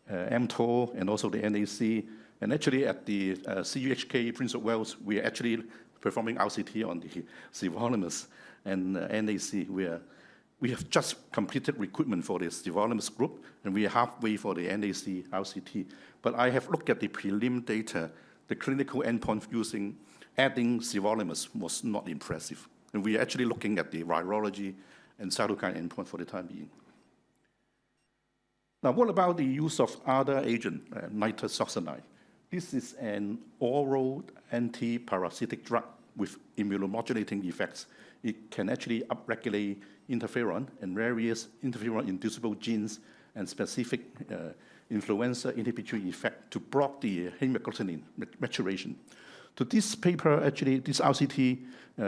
mTOR and also the NAC. And actually at the CUHK Prince of Wales, we are actually performing RCT on the sirolimus and NAC. We have just completed recruitment for the sirolimus group, and we are halfway for the NAC RCT. But I have looked at the prelim data. The clinical endpoint using adding sirolimus was not impressive. And we are actually looking at the virology and cytokine endpoint for the time being. Now, what about the use of other agent, nitazoxanide? This is an oral anti-parasitic drug with immunomodulating effects. It can actually upregulate interferon and various interferon-inducible genes and specific influenza inhibitory effect to block the hemagglutinin maturation. So this paper, actually, this RCT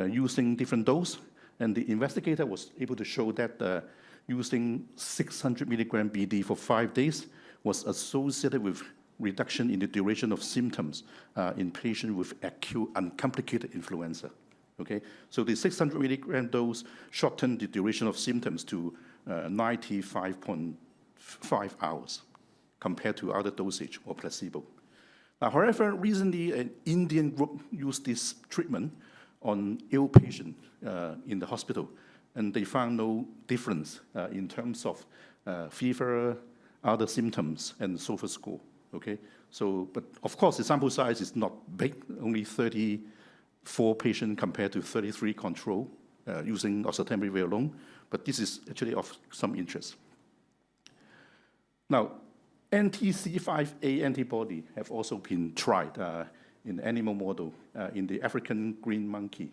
using different dose, and the investigator was able to show that using 600 milligram BD for 5 days was associated with reduction in the duration of symptoms in patients with acute uncomplicated influenza. Okay, so the 600 milligram dose shortened the duration of symptoms to 95.5 hours compared to other dosage or placebo. Now, however, recently an Indian group used this treatment on ill patient in the hospital, and they found no difference in terms of fever, other symptoms, and SOFA score. Okay, so but of course the sample size is not big, only 34 patients compared to 33 control using oseltamivir alone. But this is actually of some interest. Now, anti-C5a antibody have also been tried in animal model in the African green monkey.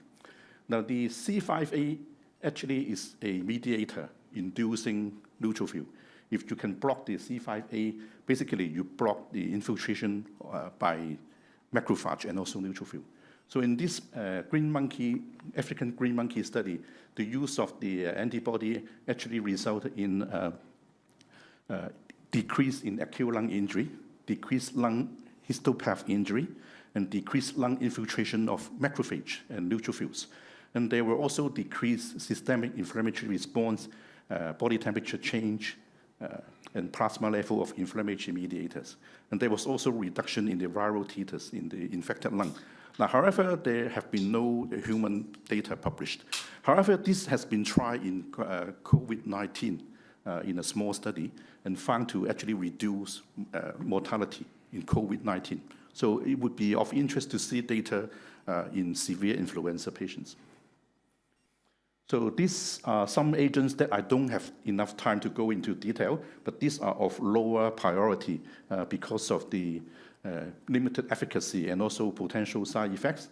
Now, the C5a actually is a mediator inducing neutrophil. If you can block the C5a, basically you block the infiltration by macrophage and also neutrophil. So in this green monkey, African green monkey study, the use of the antibody actually resulted in decrease in acute lung injury, decreased lung histopath injury, and decreased lung infiltration of macrophage and neutrophils. And there were also decreased systemic inflammatory response, body temperature change, and plasma level of inflammatory mediators. And there was also reduction in the viral titers in the infected lung. Now, however, there have been no human data published. However, this has been tried in COVID-19 in a small study and found to actually reduce mortality in COVID-19. So it would be of interest to see data in severe influenza patients. So these are some agents that I don't have enough time to go into detail, but these are of lower priority because of the limited efficacy and also potential side effects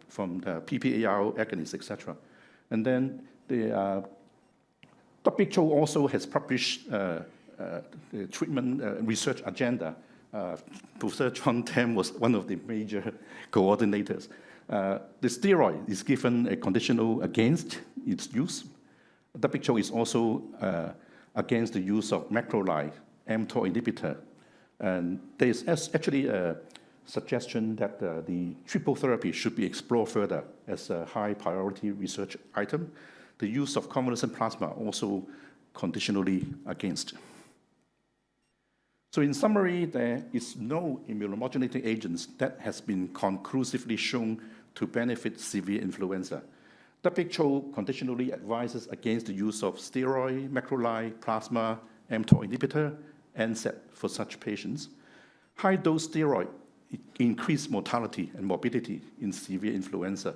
from the PPAR agonists, etc. And then the WHO also has published the treatment research agenda. Professor John Tam was one of the major coordinators. The steroid is given a conditional against its use. WHO is also against the use of macrolide mTOR inhibitor. And there is actually a suggestion that the triple therapy should be explored further as a high priority research item. The use of convalescent plasma also conditionally against. So in summary, there is no immunomodulating agents that has been conclusively shown to benefit severe influenza. WHO conditionally advises against the use of steroid, macrolide, plasma, mTOR inhibitor, NSAID for such patients. High-dose steroid increase mortality and morbidity in severe influenza.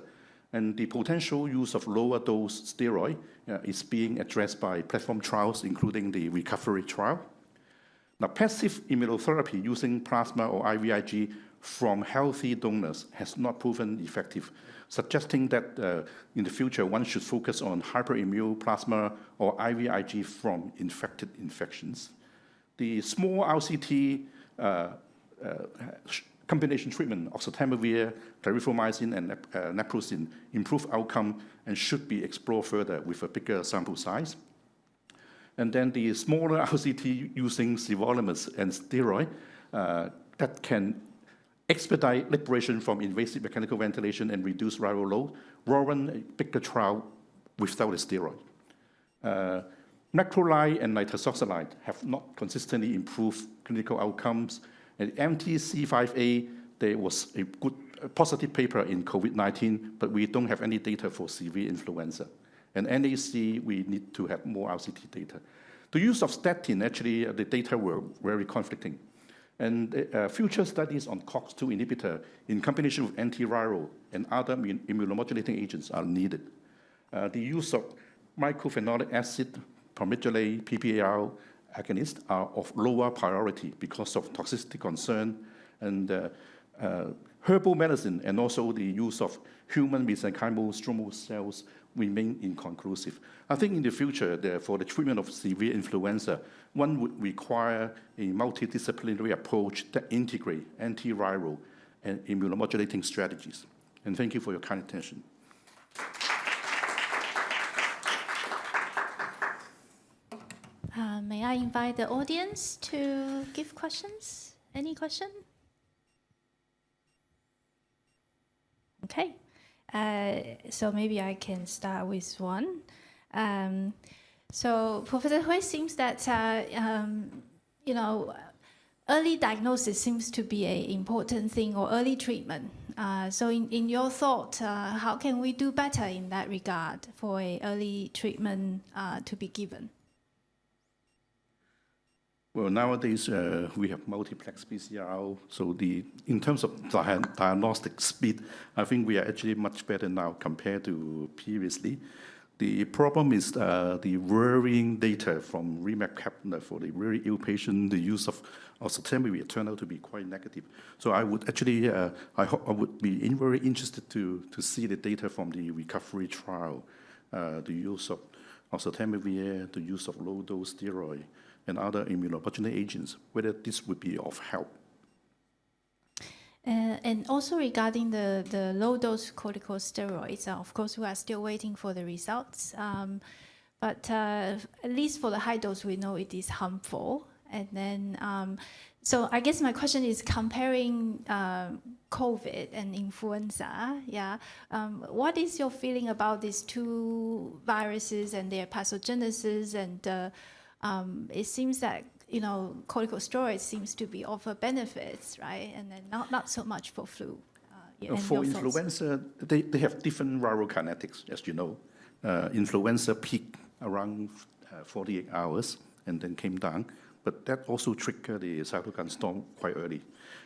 And the potential use of lower-dose steroid is being addressed by platform trials, including the recovery trial. Now, passive immunotherapy using plasma or IVIG from healthy donors has not proven effective, suggesting that in the future one should focus on hyperimmune plasma or IVIG from infected infections. The small RCT combination treatment, oseltamivir, clarithromycin, and naproxen, improve outcome and should be explored further with a bigger sample size. And then the smaller RCT using sirolimus and steroid that can expedite liberation from invasive mechanical ventilation and reduce viral load, warrant a bigger trial without a steroid. Macrolide and nitazoxanide have not consistently improved clinical outcomes. And anti-C5a, there was a good positive paper in COVID-19, but we don't have any data for severe influenza. And NAC, we need to have more RCT data. The use of statin, actually, the data were very conflicting. And future studies on COX-2 inhibitor in combination with antiviral and other immunomodulating agents are needed. The use of mycophenolic acid, palmitoylate, PPAR agonists are of lower priority because of toxicity concern, and herbal medicine and also the use of human mesenchymal stromal cells remain inconclusive. I think in the future, for the treatment of severe influenza, one would require a multidisciplinary approach that integrate antiviral and immunomodulating strategies. And thank you for your kind attention. May I invite the audience to give questions? Any question? Okay. So maybe I can start with one. So Professor Hui, seems that early diagnosis seems to be an important thing, or early treatment. So in your thought, how can we do better in that regard for a early treatment to be given? Well, nowadays we have multiplex PCR, so in terms of diagnostic speed, I think we are actually much better now compared to previously. The problem is the worrying data from REMAP cabinet for the very ill patient. The use of oseltamivir turned out to be quite negative. So I would actually, I would be very interested to see the data from the recovery trial, the use of oseltamivir, the use of low-dose steroid, and other immuno-modulating agents, whether this would be of help. And also regarding the low-dose corticosteroids, of course, we are still waiting for the results. But at least for the high dose, we know it is harmful. And then, so I guess my question is comparing COVID and influenza. Yeah, what is your feeling about these two viruses and their pathogenesis? And it seems that corticosteroids seems to be offer benefits, right? And then not so much for flu. For influenza, they have different viral kinetics, as you know. Influenza peaked around 48 hours and then came down, but that also triggered the cytokine storm quite early.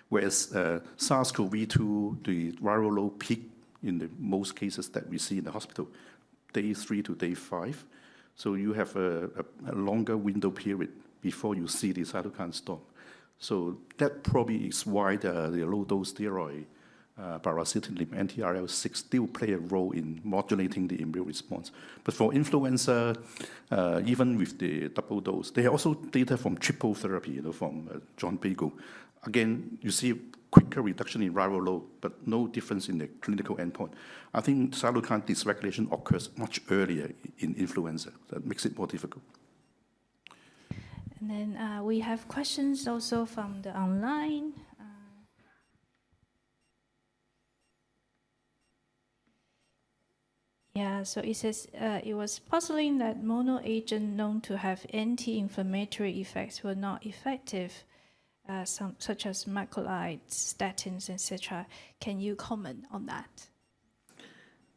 Whereas SARS-CoV-2, the viral load peaked in the most cases that we see in the hospital, day 3 to day 5. So you have a longer window period before you see the cytokine storm. So that probably is why the low-dose steroid, baricitinib, anti-IL-6 still play a role in modulating the immune response. But for influenza, even with the double dose, there are also data from triple therapy, from John Bagel. Again, you see quicker reduction in viral load, but no difference in the clinical endpoint. I think cytokine dysregulation occurs much earlier in influenza. That makes it more difficult. And then we have questions also from the online. Yeah, so it says it was puzzling that mono agent known to have anti-inflammatory effects were not effective, such as macrolides, statins, etc. Can you comment on that?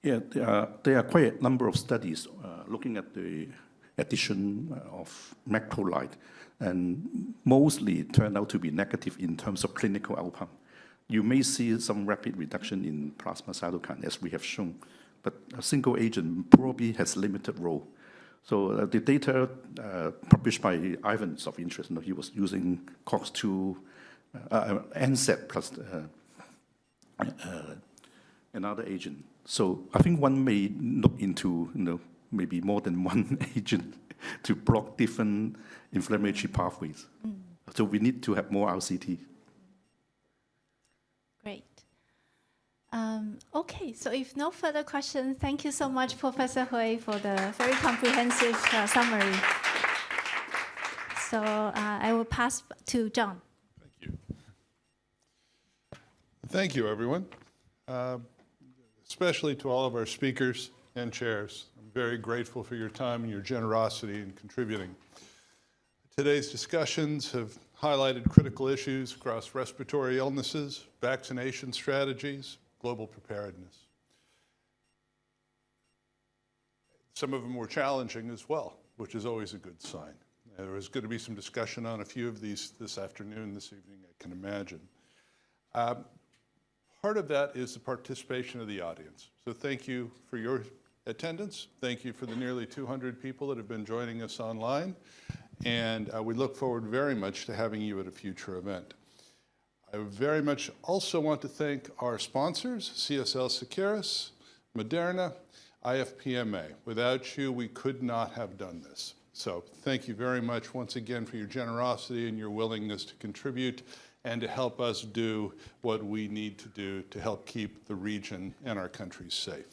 Yeah, there are quite a number of studies looking at the addition of macrolide, and mostly turned out to be negative in terms of clinical outcome. You may see some rapid reduction in plasma cytokine, as we have shown, but a single agent probably has limited role. So the data published by Ivan is of interest. He was using COX-2, NSAID plus another agent. So I think one may look into maybe more than one agent to block different inflammatory pathways. So we need to have more RCT. Great. Okay, so if no further questions, thank you so much, Professor Hui, for the very comprehensive summary. So I will pass to John. Thank you. Thank you, everyone, especially to all of our speakers and chairs. I'm very grateful for your time and your generosity in contributing. Today's discussions have highlighted critical issues across respiratory illnesses, vaccination strategies, global preparedness. Some of them were challenging as well, which is always a good sign. There is going to be some discussion on a few of these this afternoon, this evening, I can imagine. Part of that is the participation of the audience. So thank you for your attendance. Thank you for the nearly 200 people that have been joining us online. And we look forward very much to having you at a future event. I very much also want to thank our sponsors, CSL Seqirus, Moderna, IFPMA. Without you, we could not have done this. So thank you very much once again for your generosity and your willingness to contribute and to help us do what we need to do to help keep the region and our country safe.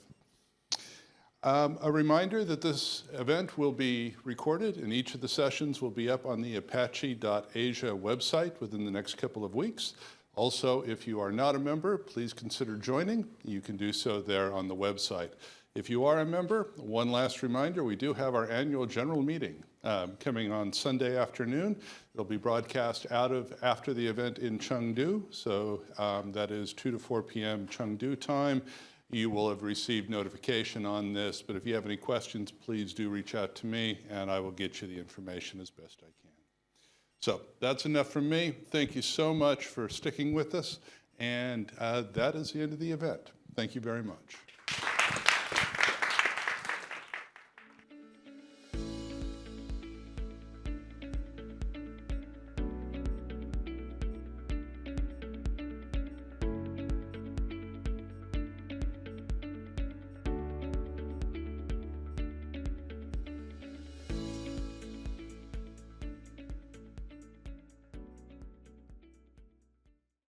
A reminder that this event will be recorded and each of the sessions will be up on the apache.asia website within the next couple of weeks, Also, if you are not a member, please consider joining. You can do so there on the website. If you are a member, one last reminder, we do have our annual general meeting coming on Sunday afternoon. It'll be broadcast after the event in Chengdu, so that is 2 to 4 p.m. Chengdu time. You will have received notification on this, but if you have any questions, please do reach out to me, and I will get you the information as best I can. So that's enough from me. Thank you so much for sticking with us, and that is the end of the event. Thank you very much.